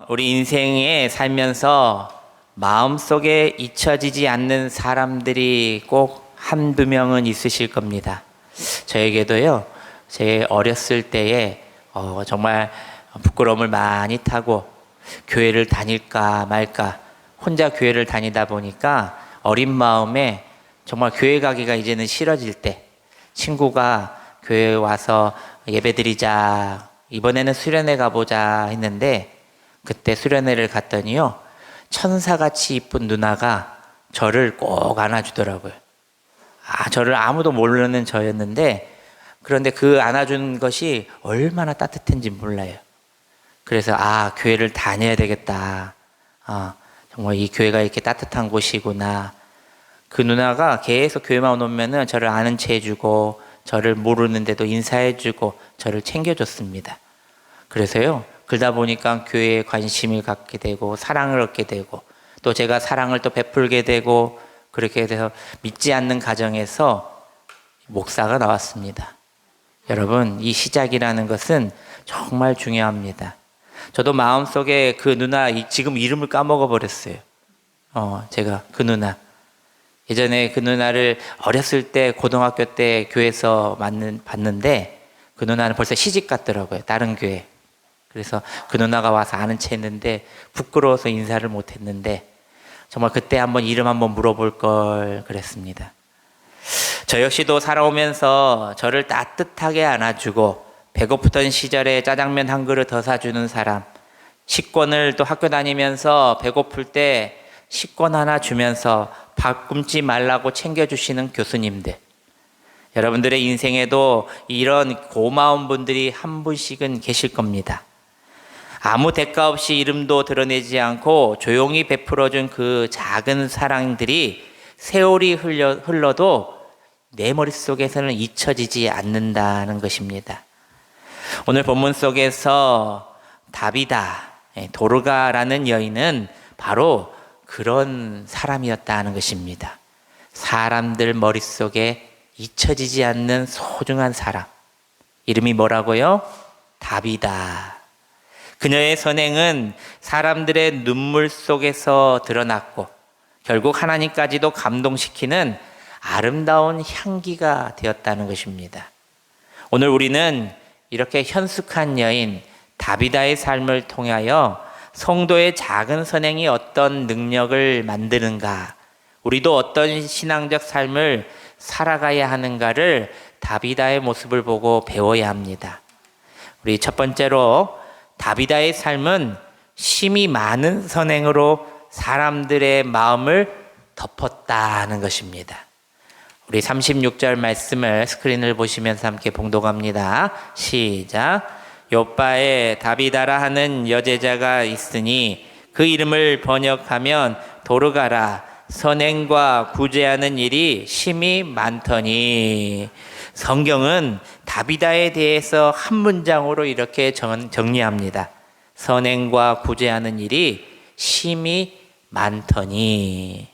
우리 인생에 살면서 마음속에 잊혀지지 않는 사람들이 꼭 한두 명은 있으실 겁니다. 저에게도요, 제 어렸을 때에 정말 부끄러움을 많이 타고 교회를 다닐까 말까 혼자 교회를 다니다 보니까 어린 마음에 정말 교회 가기가 이제는 싫어질 때 친구가 교회에 와서 예배드리자, 이번에는 수련회 가보자 했는데 그때 수련회를 갔더니요, 천사같이 이쁜 누나가 저를 꼭 안아주더라고요. 저를 아무도 모르는 저였는데, 그런데 그 안아준 것이 얼마나 따뜻한지 몰라요. 그래서 교회를 다녀야 되겠다. 정말 이 교회가 이렇게 따뜻한 곳이구나. 그 누나가 계속 교회만 오면은 저를 아는 체 해주고, 저를 모르는데도 인사해주고, 저를 챙겨줬습니다. 그래서요, 그러다 보니까 교회에 관심을 갖게 되고 사랑을 얻게 되고 또 제가 사랑을 또 베풀게 되고, 그렇게 돼서 믿지 않는 가정에서 목사가 나왔습니다. 여러분, 이 시작이라는 것은 정말 중요합니다. 저도 마음속에 그 누나, 지금 이름을 까먹어 버렸어요. 제가 그 누나, 예전에 그 누나를 어렸을 때 고등학교 때 교회에서 봤는데 그 누나는 벌써 시집 갔더라고요, 다른 교회. 그래서 그 누나가 와서 아는 체 했는데 부끄러워서 인사를 못 했는데, 정말 그때 이름 한번 물어볼 걸 그랬습니다. 저 역시도 살아오면서 저를 따뜻하게 안아주고 배고프던 시절에 짜장면 한 그릇 더 사주는 사람, 식권을 또 학교 다니면서 배고플 때 식권 하나 주면서 밥 굶지 말라고 챙겨주시는 교수님들, 여러분들의 인생에도 이런 고마운 분들이 한 분씩은 계실 겁니다. 아무 대가 없이 이름도 드러내지 않고 조용히 베풀어준 그 작은 사랑들이 세월이 흘러도 내 머릿속에서는 잊혀지지 않는다는 것입니다. 오늘 본문 속에서 다비다, 도르가라는 여인은 바로 그런 사람이었다는 것입니다. 사람들 머릿속에 잊혀지지 않는 소중한 사람. 이름이 뭐라고요? 다비다. 그녀의 선행은 사람들의 눈물 속에서 드러났고 결국 하나님까지도 감동시키는 아름다운 향기가 되었다는 것입니다. 오늘 우리는 이렇게 현숙한 여인 다비다의 삶을 통하여 성도의 작은 선행이 어떤 능력을 만드는가, 우리도 어떤 신앙적 삶을 살아가야 하는가를 다비다의 모습을 보고 배워야 합니다. 우리 첫 번째로, 다비다의 삶은 심이 많은 선행으로 사람들의 마음을 덮었다는 것입니다. 우리 36절 말씀을 스크린을 보시면서 함께 봉독합니다. 시작. 요바에 다비다라 하는 여제자가 있으니 그 이름을 번역하면 도르가라, 선행과 구제하는 일이 심이 많더니. 성경은 다비다에 대해서 한 문장으로 이렇게 정리합니다. 선행과 구제하는 일이 심이 많더니.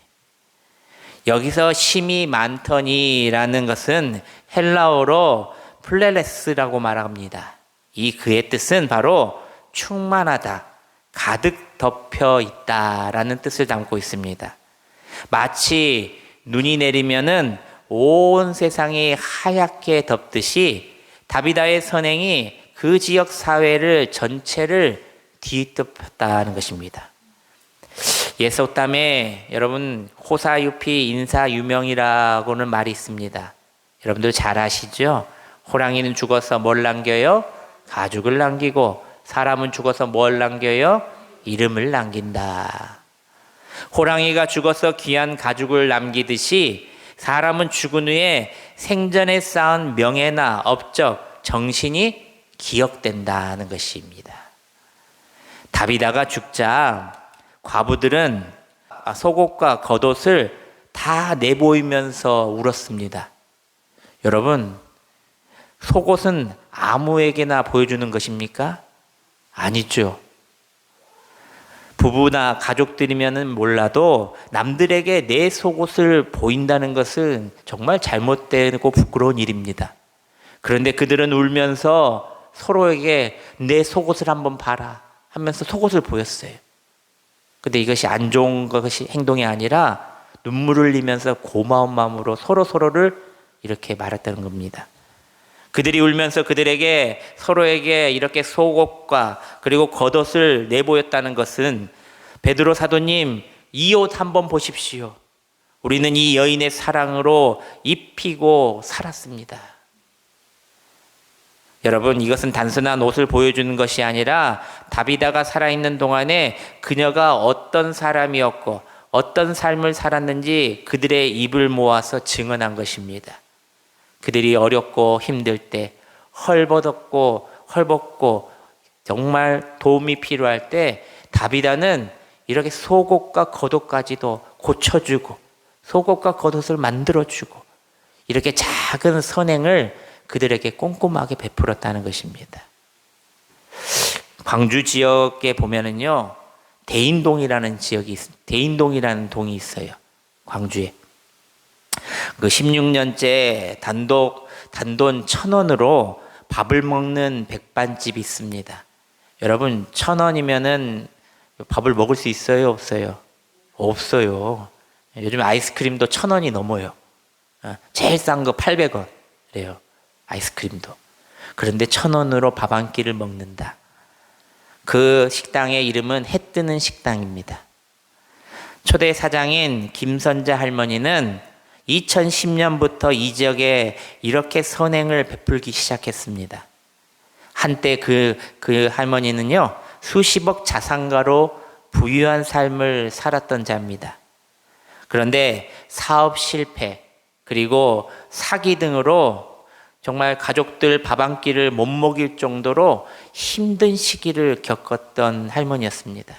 여기서 심이 많더니라는 것은 헬라어로 플레레스라고 말합니다. 이 그의 뜻은 바로 충만하다, 가득 덮여 있다라는 뜻을 담고 있습니다. 마치 눈이 내리면은 온 세상이 하얗게 덮듯이 다비다의 선행이 그 지역 사회를 전체를 뒤덮었다는 것입니다. 예속담에 여러분 호사유피 인사유명이라고는 말이 있습니다. 여러분들 잘 아시죠? 호랑이는 죽어서 뭘 남겨요? 가죽을 남기고, 사람은 죽어서 뭘 남겨요? 이름을 남긴다. 호랑이가 죽어서 귀한 가죽을 남기듯이 사람은 죽은 후에 생전에 쌓은 명예나 업적, 정신이 기억된다는 것입니다. 다비다가 죽자 과부들은 속옷과 겉옷을 다 내보이면서 울었습니다. 여러분, 속옷은 아무에게나 보여주는 것입니까? 아니죠. 부부나 가족들이면 몰라도 남들에게 내 속옷을 보인다는 것은 정말 잘못되고 부끄러운 일입니다. 그런데 그들은 울면서 서로에게 내 속옷을 한번 봐라, 하면서 속옷을 보였어요. 근데 이것이 안 좋은 것이 행동이 아니라 눈물을 흘리면서 고마운 마음으로 서로를 이렇게 말했다는 겁니다. 그들이 울면서 그들에게 서로에게 이렇게 속옷과 그리고 겉옷을 내보였다는 것은 베드로 사도님 이 옷 한번 보십시오. 우리는 이 여인의 사랑으로 입히고 살았습니다. 여러분, 이것은 단순한 옷을 보여주는 것이 아니라 다비다가 살아있는 동안에 그녀가 어떤 사람이었고 어떤 삶을 살았는지 그들의 입을 모아서 증언한 것입니다. 그들이 어렵고 힘들 때, 헐벗고 정말 도움이 필요할 때 다비다는 이렇게 속옷과 겉옷까지도 고쳐주고 속옷과 겉옷을 만들어주고 이렇게 작은 선행을 그들에게 꼼꼼하게 베풀었다는 것입니다. 광주 지역에 보면은요, 대인동이라는 동이 있어요. 광주에. 그 16년째 단돈 1,000원으로 밥을 먹는 백반집이 있습니다. 여러분, 1,000원이면은 밥을 먹을 수 있어요, 없어요? 없어요. 요즘 아이스크림도 1,000원이 넘어요. 제일 싼 거 800원. 그래요. 아이스크림도. 그런데 1,000원으로 밥 한 끼를 먹는다. 그 식당의 이름은 해 뜨는 식당입니다. 초대 사장인 김선자 할머니는 2010년부터 이 지역에 이렇게 선행을 베풀기 시작했습니다. 한때 그 할머니는요, 수십억 자산가로 부유한 삶을 살았던 자입니다. 그런데 사업 실패, 그리고 사기 등으로 정말 가족들 밥 한 끼를 못 먹일 정도로 힘든 시기를 겪었던 할머니였습니다.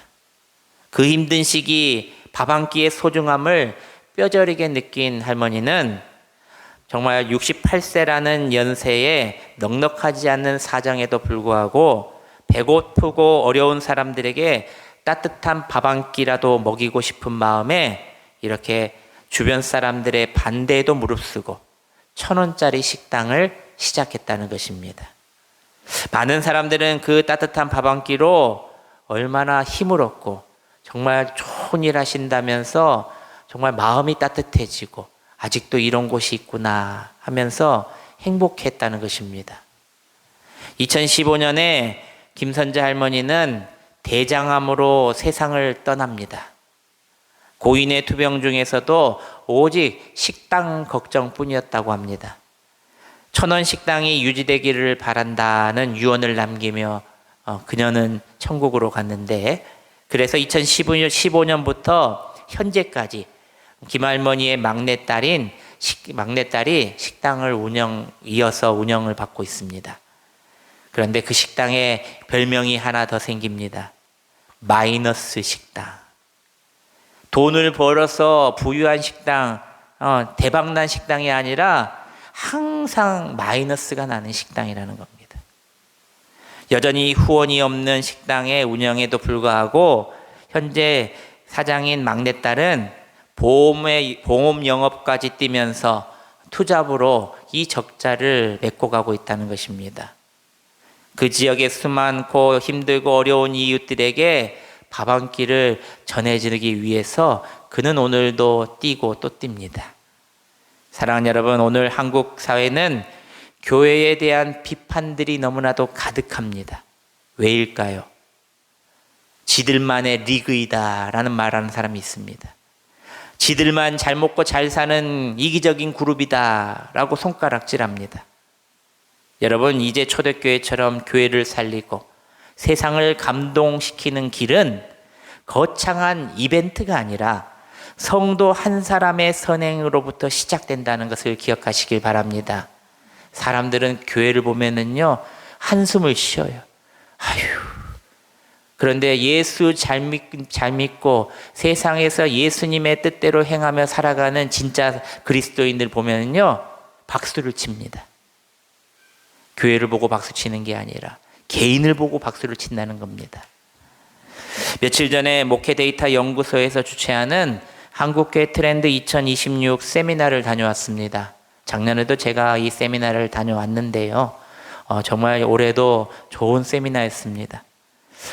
그 힘든 시기 밥 한 끼의 소중함을 뼈저리게 느낀 할머니는 정말 68세라는 연세에 넉넉하지 않는 사정에도 불구하고 배고프고 어려운 사람들에게 따뜻한 밥 한 끼라도 먹이고 싶은 마음에 이렇게 주변 사람들의 반대에도 무릅쓰고 1,000원짜리 식당을 시작했다는 것입니다. 많은 사람들은 그 따뜻한 밥 한 끼로 얼마나 힘을 얻고 정말 좋은 일 하신다면서 정말 마음이 따뜻해지고 아직도 이런 곳이 있구나 하면서 행복했다는 것입니다. 2015년에 김선자 할머니는 대장암으로 세상을 떠납니다. 고인의 투병 중에서도 오직 식당 걱정뿐이었다고 합니다. 1,000원 식당이 유지되기를 바란다는 유언을 남기며 그녀는 천국으로 갔는데, 그래서 2015년부터 현재까지 김할머니의 막내딸이 식당을 이어서 운영을 받고 있습니다. 그런데 그 식당에 별명이 하나 더 생깁니다. 마이너스 식당. 돈을 벌어서 부유한 식당, 대박난 식당이 아니라 항상 마이너스가 나는 식당이라는 겁니다. 여전히 후원이 없는 식당의 운영에도 불구하고 현재 사장인 막내딸은 보험 영업까지 뛰면서 투잡으로 이 적자를 메꿔가고 있다는 것입니다. 그 지역의 수많고 힘들고 어려운 이웃들에게 밥 한 끼를 전해주기 위해서 그는 오늘도 뛰고 또 뜁니다. 사랑하는 여러분, 오늘 한국 사회는 교회에 대한 비판들이 너무나도 가득합니다. 왜일까요? 지들만의 리그이다라는 말하는 사람이 있습니다. 지들만 잘 먹고 잘 사는 이기적인 그룹이다라고 손가락질합니다. 여러분, 이제 초대교회처럼 교회를 살리고 세상을 감동시키는 길은 거창한 이벤트가 아니라 성도 한 사람의 선행으로부터 시작된다는 것을 기억하시길 바랍니다. 사람들은 교회를 보면은요, 한숨을 쉬어요. 아휴. 그런데 예수 잘 믿고 세상에서 예수님의 뜻대로 행하며 살아가는 진짜 그리스도인들 보면은요, 박수를 칩니다. 교회를 보고 박수 치는 게 아니라 개인을 보고 박수를 친다는 겁니다. 며칠 전에 목회 데이터 연구소에서 주최하는 한국교회 트렌드 2026 세미나를 다녀왔습니다. 작년에도 제가 이 세미나를 다녀왔는데요. 정말 올해도 좋은 세미나였습니다.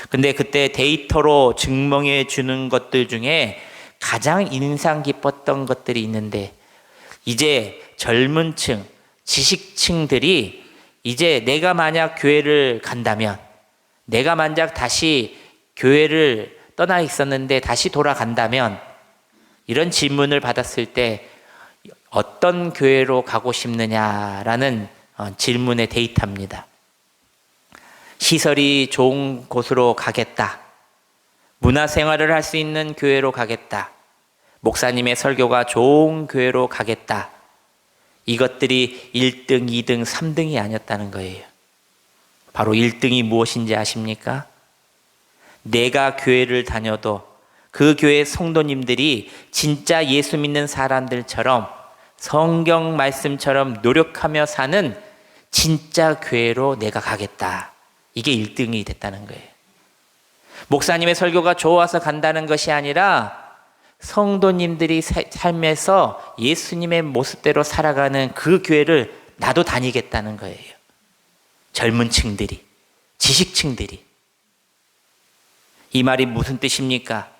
근데 그때 데이터로 증명해 주는 것들 중에 가장 인상 깊었던 것들이 있는데, 이제 젊은 층, 지식층들이 이제 내가 만약 교회를 간다면, 내가 만약 다시 교회를 떠나 있었는데 다시 돌아간다면, 이런 질문을 받았을 때 어떤 교회로 가고 싶느냐라는 질문의 데이터입니다. 시설이 좋은 곳으로 가겠다. 문화생활을 할 수 있는 교회로 가겠다. 목사님의 설교가 좋은 교회로 가겠다. 이것들이 1등, 2등, 3등이 아니었다는 거예요. 바로 1등이 무엇인지 아십니까? 내가 교회를 다녀도 그 교회 성도님들이 진짜 예수 믿는 사람들처럼 성경 말씀처럼 노력하며 사는 진짜 교회로 내가 가겠다. 이게 1등이 됐다는 거예요. 목사님의 설교가 좋아서 간다는 것이 아니라 성도님들이 삶에서 예수님의 모습대로 살아가는 그 교회를 나도 다니겠다는 거예요. 젊은 층들이, 지식층들이. 이 말이 무슨 뜻입니까?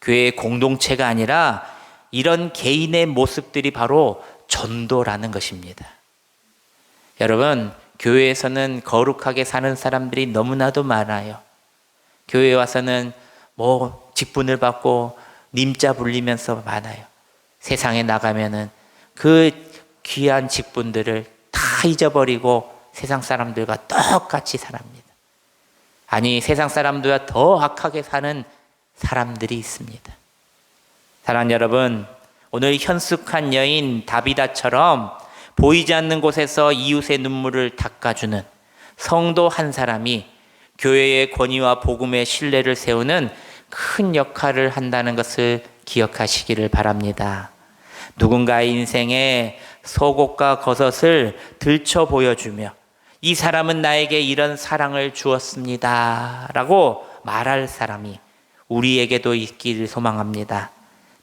교회의 공동체가 아니라 이런 개인의 모습들이 바로 전도라는 것입니다. 여러분, 교회에서는 거룩하게 사는 사람들이 너무나도 많아요. 교회에 와서는 직분을 받고 님자 불리면서 많아요. 세상에 나가면은 그 귀한 직분들을 다 잊어버리고 세상 사람들과 똑같이 살합니다. 아니, 세상 사람들보다 더 악하게 사는 사람들이 있습니다. 사랑하는 여러분, 오늘 현숙한 여인 다비다처럼 보이지 않는 곳에서 이웃의 눈물을 닦아주는 성도 한 사람이 교회의 권위와 복음의 신뢰를 세우는 큰 역할을 한다는 것을 기억하시기를 바랍니다. 누군가의 인생에 속옷과 겉옷을 들춰 보여주며 이 사람은 나에게 이런 사랑을 주었습니다 라고 말할 사람이 우리에게도 있기를 소망합니다.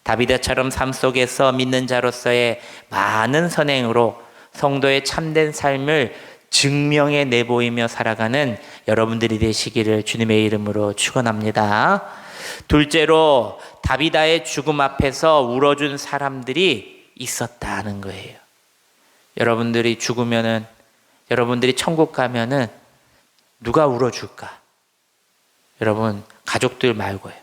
다비드처럼 삶 속에서 믿는 자로서의 많은 선행으로 성도의 참된 삶을 증명해 내보이며 살아가는 여러분들이 되시기를 주님의 이름으로 축원합니다. 둘째로, 다비다의 죽음 앞에서 울어준 사람들이 있었다는 거예요. 여러분들이 죽으면은, 여러분들이 천국 가면은 누가 울어줄까? 여러분, 가족들 말고요.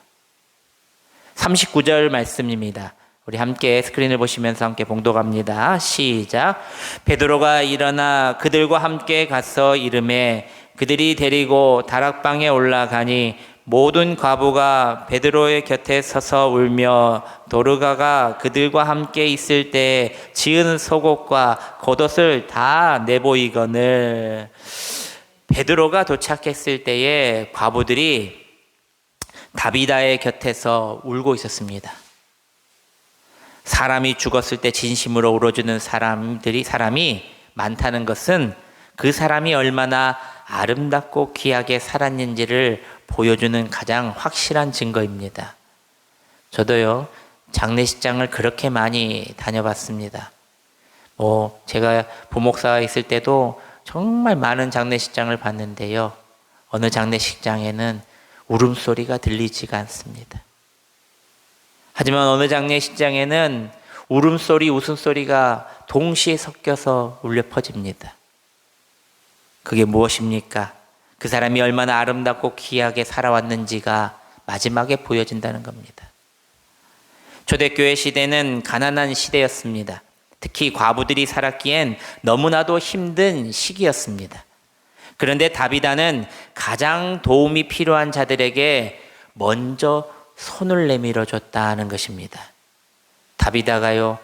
39절 말씀입니다. 우리 함께 스크린을 보시면서 함께 봉독합니다. 시작. 베드로가 일어나 그들과 함께 가서 이르매 그들이 데리고 다락방에 올라가니 모든 과부가 베드로의 곁에 서서 울며 도르가가 그들과 함께 있을 때 지은 속옷과 겉옷을 다 내보이거늘. 베드로가 도착했을 때에 과부들이 다비다의 곁에서 울고 있었습니다. 사람이 죽었을 때 진심으로 울어주는 사람이 많다는 것은 그 사람이 얼마나 아름답고 귀하게 살았는지를 보여주는 가장 확실한 증거입니다. 저도요, 장례식장을 그렇게 많이 다녀봤습니다. 제가 부목사가 있을 때도 정말 많은 장례식장을 봤는데요. 어느 장례식장에는 울음소리가 들리지가 않습니다. 하지만 어느 장례식장에는 울음소리, 웃음소리가 동시에 섞여서 울려 퍼집니다. 그게 무엇입니까? 그 사람이 얼마나 아름답고 귀하게 살아왔는지가 마지막에 보여진다는 겁니다. 초대교회 시대는 가난한 시대였습니다. 특히 과부들이 살았기엔 너무나도 힘든 시기였습니다. 그런데 다비다는 가장 도움이 필요한 자들에게 먼저 손을 내밀어 줬다는 것입니다. 다비다가요,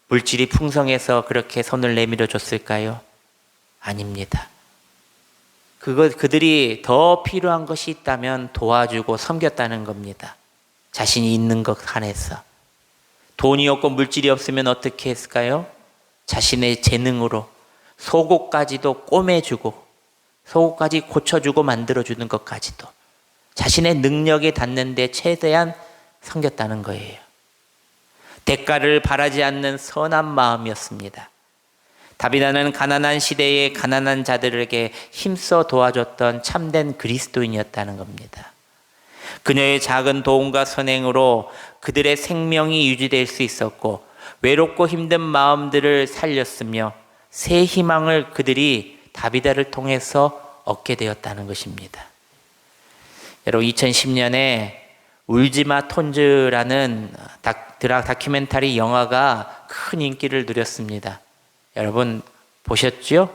물질이 풍성해서 그렇게 손을 내밀어 줬을까요? 아닙니다. 그들이 더 필요한 것이 있다면 도와주고 섬겼다는 겁니다. 자신이 있는 것 한해서. 돈이 없고 물질이 없으면 어떻게 했을까요? 자신의 재능으로 속옷까지도 꼬매주고 속옷까지 고쳐주고 만들어주는 것까지도 자신의 능력에 닿는데 최대한 섬겼다는 거예요. 대가를 바라지 않는 선한 마음이었습니다. 다비다는 가난한 시대의 가난한 자들에게 힘써 도와줬던 참된 그리스도인이었다는 겁니다. 그녀의 작은 도움과 선행으로 그들의 생명이 유지될 수 있었고 외롭고 힘든 마음들을 살렸으며 새 희망을 그들이 다비다를 통해서 얻게 되었다는 것입니다. 여러분, 2010년에 울지마 톤즈라는 다큐멘터리 영화가 큰 인기를 누렸습니다. 여러분 보셨죠?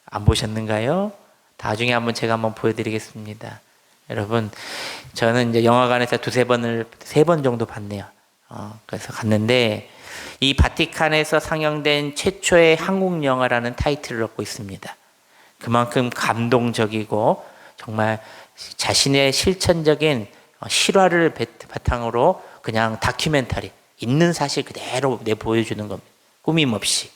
안 보셨는가요? 나중에 제가 한번 보여드리겠습니다. 여러분, 저는 이제 영화관에서 세 번 정도 봤네요. 그래서 갔는데, 이 바티칸에서 상영된 최초의 한국 영화라는 타이틀을 얻고 있습니다. 그만큼 감동적이고 정말 자신의 실천적인 실화를 바탕으로 그냥 다큐멘터리, 있는 사실 그대로 보여주는 겁니다. 꾸밈 없이.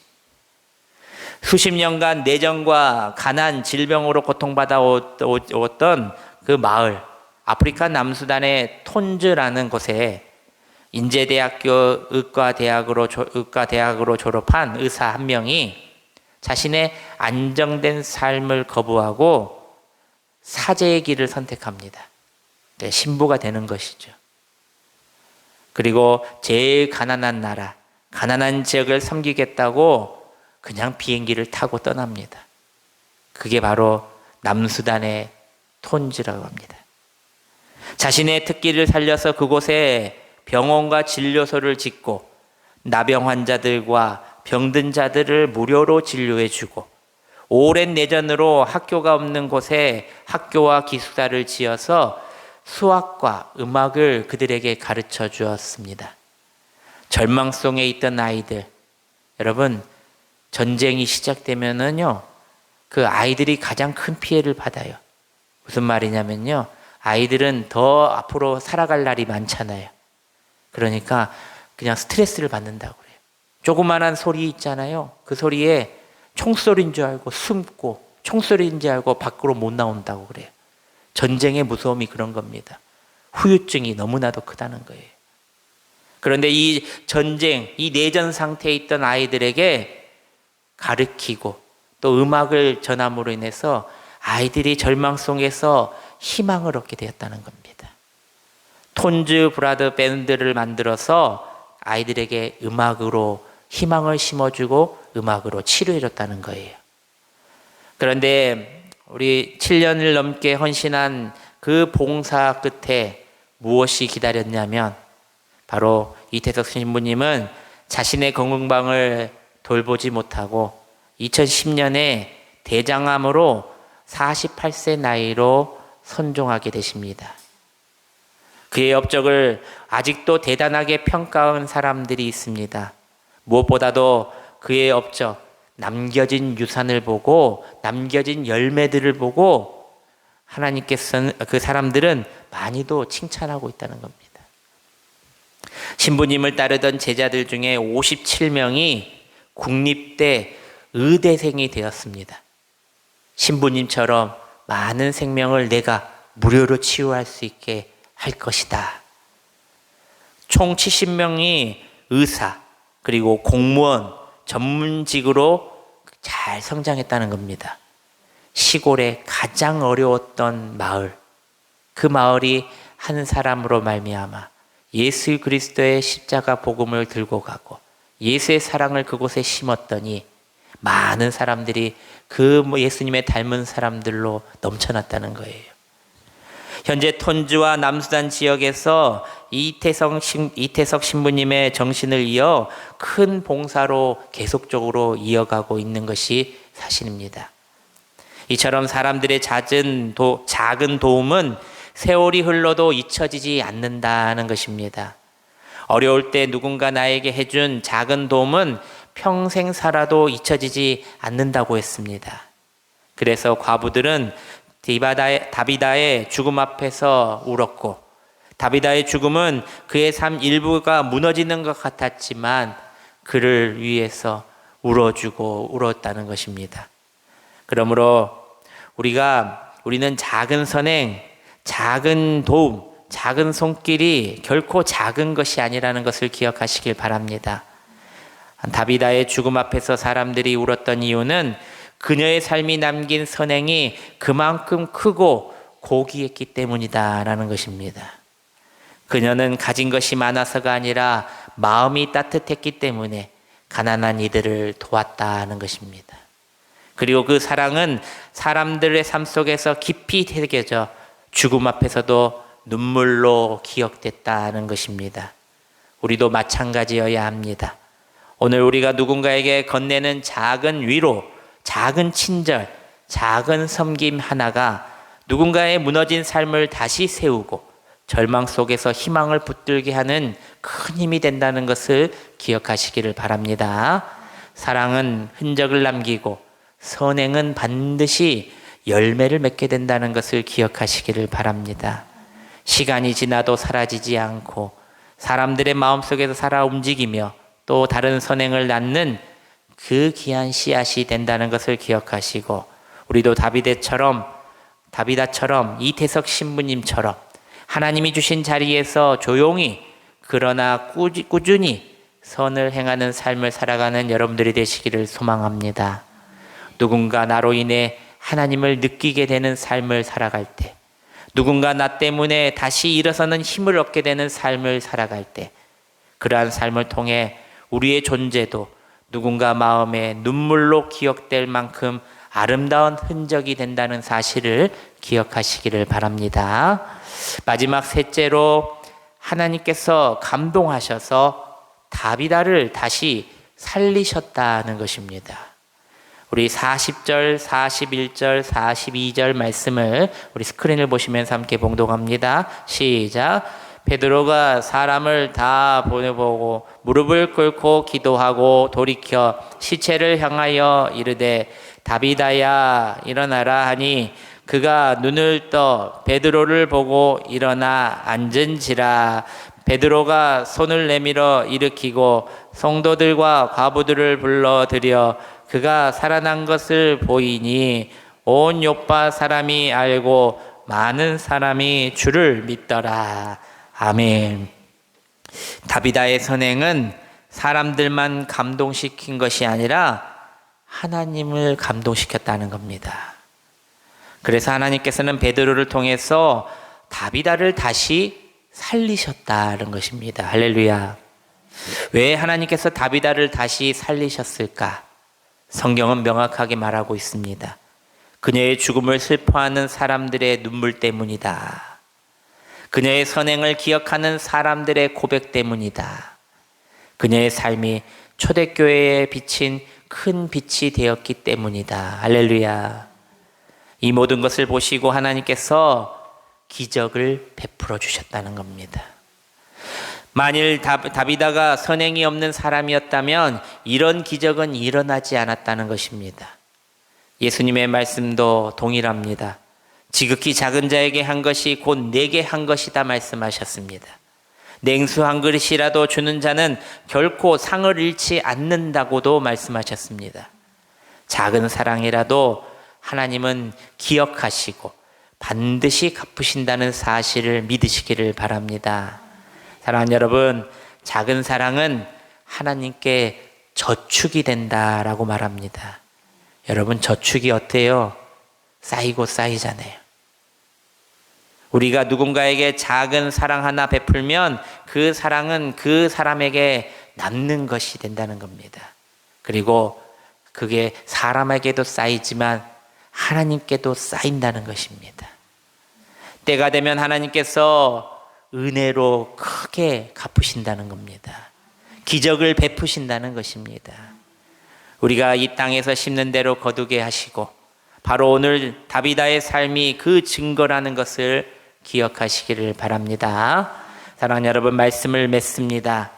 수십 년간 내전과 가난, 질병으로 고통받아 왔던 그 마을, 아프리카 남수단의 톤즈라는 곳에 인제대학교 의과대학으로 졸업한 의사 한 명이 자신의 안정된 삶을 거부하고 사제의 길을 선택합니다. 신부가 되는 것이죠. 그리고 제일 가난한 나라, 가난한 지역을 섬기겠다고 그냥 비행기를 타고 떠납니다. 그게 바로 남수단의 톤즈라고 합니다. 자신의 특기를 살려서 그곳에 병원과 진료소를 짓고 나병 환자들과 병든 자들을 무료로 진료해주고, 오랜 내전으로 학교가 없는 곳에 학교와 기숙사를 지어서 수학과 음악을 그들에게 가르쳐 주었습니다. 절망 속에 있던 아이들, 여러분, 전쟁이 시작되면은요, 그 아이들이 가장 큰 피해를 받아요. 무슨 말이냐면요, 아이들은 더 앞으로 살아갈 날이 많잖아요. 그러니까 그냥 스트레스를 받는다고 그래요. 조그만한 소리 있잖아요. 그 소리에 총소리인 줄 알고 숨고, 총소리인 줄 알고 밖으로 못 나온다고 그래요. 전쟁의 무서움이 그런 겁니다. 후유증이 너무나도 크다는 거예요. 그런데 이 전쟁, 이 내전 상태에 있던 아이들에게 가르치고 또 음악을 전함으로 인해서 아이들이 절망 속에서 희망을 얻게 되었다는 겁니다. 톤즈 브라더 밴드를 만들어서 아이들에게 음악으로 희망을 심어주고 음악으로 치료해줬다는 거예요. 그런데 우리 7년을 넘게 헌신한 그 봉사 끝에 무엇이 기다렸냐면, 바로 이태석 신부님은 자신의 건강을 돌보지 못하고 2010년에 대장암으로 48세 나이로 선종하게 되십니다. 그의 업적을 아직도 대단하게 평가한 사람들이 있습니다. 무엇보다도 그의 업적, 남겨진 유산을 보고, 남겨진 열매들을 보고 하나님께서는, 그 사람들은 많이도 칭찬하고 있다는 겁니다. 신부님을 따르던 제자들 중에 57명이 국립대 의대생이 되었습니다. 신부님처럼 많은 생명을 내가 무료로 치유할 수 있게 할 것이다. 총 70명이 의사, 그리고 공무원, 전문직으로 잘 성장했다는 겁니다. 시골의 가장 어려웠던 마을, 그 마을이 한 사람으로 말미암아 예수 그리스도의 십자가 복음을 들고 가고 예수의 사랑을 그곳에 심었더니 많은 사람들이 그 예수님의 닮은 사람들로 넘쳐났다는 거예요. 현재 톤즈와 남수단 지역에서 이태석 신부님의 정신을 이어 큰 봉사로 계속적으로 이어가고 있는 것이 사실입니다. 이처럼 사람들의 작은 도움은 세월이 흘러도 잊혀지지 않는다는 것입니다. 어려울 때 누군가 나에게 해준 작은 도움은 평생 살아도 잊혀지지 않는다고 했습니다. 그래서 과부들은 다비다의 죽음 앞에서 울었고, 다비다의 죽음은 그의 삶 일부가 무너지는 것 같았지만 그를 위해서 울었다는 것입니다. 그러므로 우리는 작은 선행, 작은 도움, 작은 손길이 결코 작은 것이 아니라는 것을 기억하시길 바랍니다. 다비다의 죽음 앞에서 사람들이 울었던 이유는 그녀의 삶이 남긴 선행이 그만큼 크고 고귀했기 때문이다라는 것입니다. 그녀는 가진 것이 많아서가 아니라 마음이 따뜻했기 때문에 가난한 이들을 도왔다는 것입니다. 그리고 그 사랑은 사람들의 삶 속에서 깊이 새겨져 죽음 앞에서도 눈물로 기억됐다는 것입니다. 우리도 마찬가지여야 합니다. 오늘 우리가 누군가에게 건네는 작은 위로, 작은 친절, 작은 섬김 하나가 누군가의 무너진 삶을 다시 세우고 절망 속에서 희망을 붙들게 하는 큰 힘이 된다는 것을 기억하시기를 바랍니다. 사랑은 흔적을 남기고 선행은 반드시 열매를 맺게 된다는 것을 기억하시기를 바랍니다. 시간이 지나도 사라지지 않고 사람들의 마음속에서 살아 움직이며 또 다른 선행을 낳는 그 귀한 씨앗이 된다는 것을 기억하시고 우리도 다비다처럼 이태석 신부님처럼 하나님이 주신 자리에서 조용히 그러나 꾸준히 선을 행하는 삶을 살아가는 여러분들이 되시기를 소망합니다. 누군가 나로 인해 하나님을 느끼게 되는 삶을 살아갈 때, 누군가 나 때문에 다시 일어서는 힘을 얻게 되는 삶을 살아갈 때, 그러한 삶을 통해 우리의 존재도 누군가 마음에 눈물로 기억될 만큼 아름다운 흔적이 된다는 사실을 기억하시기를 바랍니다. 마지막 셋째로 하나님께서 감동하셔서 다비다를 다시 살리셨다는 것입니다. 우리 40절, 41절, 42절 말씀을 우리 스크린을 보시면서 함께 봉독합니다. 시작. 베드로가 사람을 다 보내보고 무릎을 꿇고 기도하고 돌이켜 시체를 향하여 이르되 다비다야 일어나라 하니 그가 눈을 떠 베드로를 보고 일어나 앉은지라. 베드로가 손을 내밀어 일으키고 성도들과 과부들을 불러들여 그가 살아난 것을 보이니 온 요파 사람이 알고 많은 사람이 주를 믿더라. 아멘. 다비다의 선행은 사람들만 감동시킨 것이 아니라 하나님을 감동시켰다는 겁니다. 그래서 하나님께서는 베드로를 통해서 다비다를 다시 살리셨다는 것입니다. 할렐루야. 왜 하나님께서 다비다를 다시 살리셨을까? 성경은 명확하게 말하고 있습니다. 그녀의 죽음을 슬퍼하는 사람들의 눈물 때문이다. 그녀의 선행을 기억하는 사람들의 고백 때문이다. 그녀의 삶이 초대교회에 비친 큰 빛이 되었기 때문이다. 할렐루야. 이 모든 것을 보시고 하나님께서 기적을 베풀어 주셨다는 겁니다. 만일 다비다가 선행이 없는 사람이었다면 이런 기적은 일어나지 않았다는 것입니다. 예수님의 말씀도 동일합니다. 지극히 작은 자에게 한 것이 곧 내게 한 것이다 말씀하셨습니다. 냉수 한 그릇이라도 주는 자는 결코 상을 잃지 않는다고도 말씀하셨습니다. 작은 사랑이라도 하나님은 기억하시고 반드시 갚으신다는 사실을 믿으시기를 바랍니다. 사랑하는 여러분, 작은 사랑은 하나님께 저축이 된다라고 말합니다. 여러분, 저축이 어때요? 쌓이고 쌓이잖아요. 우리가 누군가에게 작은 사랑 하나 베풀면 그 사랑은 그 사람에게 남는 것이 된다는 겁니다. 그리고 그게 사람에게도 쌓이지만 하나님께도 쌓인다는 것입니다. 때가 되면 하나님께서 은혜로 크게 갚으신다는 겁니다. 기적을 베푸신다는 것입니다. 우리가 이 땅에서 심는 대로 거두게 하시고 바로 오늘 다비다의 삶이 그 증거라는 것을 기억하시기를 바랍니다. 사랑하는 여러분, 말씀을 맺습니다.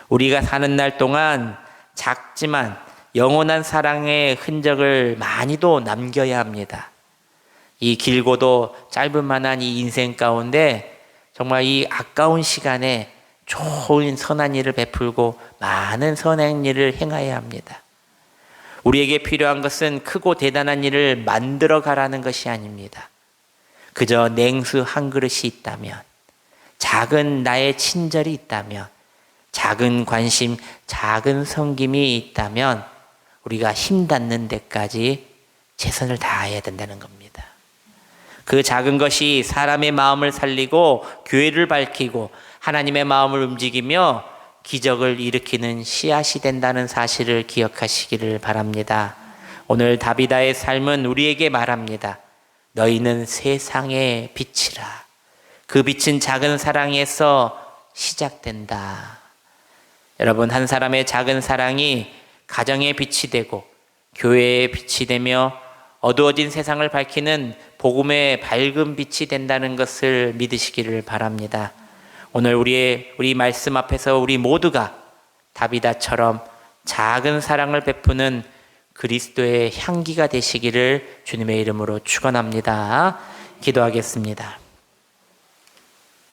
우리가 사는 날 동안 작지만 영원한 사랑의 흔적을 많이도 남겨야 합니다. 이 길고도 짧은 만한 이 인생 가운데 정말 이 아까운 시간에 좋은 선한 일을 베풀고 많은 선한 일을 행해야 합니다. 우리에게 필요한 것은 크고 대단한 일을 만들어 가라는 것이 아닙니다. 그저 냉수 한 그릇이 있다면, 작은 나의 친절이 있다면, 작은 관심, 작은 섬김이 있다면 우리가 힘 닿는 데까지 최선을 다해야 된다는 겁니다. 그 작은 것이 사람의 마음을 살리고 교회를 밝히고 하나님의 마음을 움직이며 기적을 일으키는 씨앗이 된다는 사실을 기억하시기를 바랍니다. 오늘 다비다의 삶은 우리에게 말합니다. 너희는 세상의 빛이라. 그 빛은 작은 사랑에서 시작된다. 여러분, 한 사람의 작은 사랑이 가정의 빛이 되고 교회의 빛이 되며 어두워진 세상을 밝히는 복음의 밝은 빛이 된다는 것을 믿으시기를 바랍니다. 오늘 우리 말씀 앞에서 우리 모두가 다비다처럼 작은 사랑을 베푸는 그리스도의 향기가 되시기를 주님의 이름으로 축원합니다. 기도하겠습니다.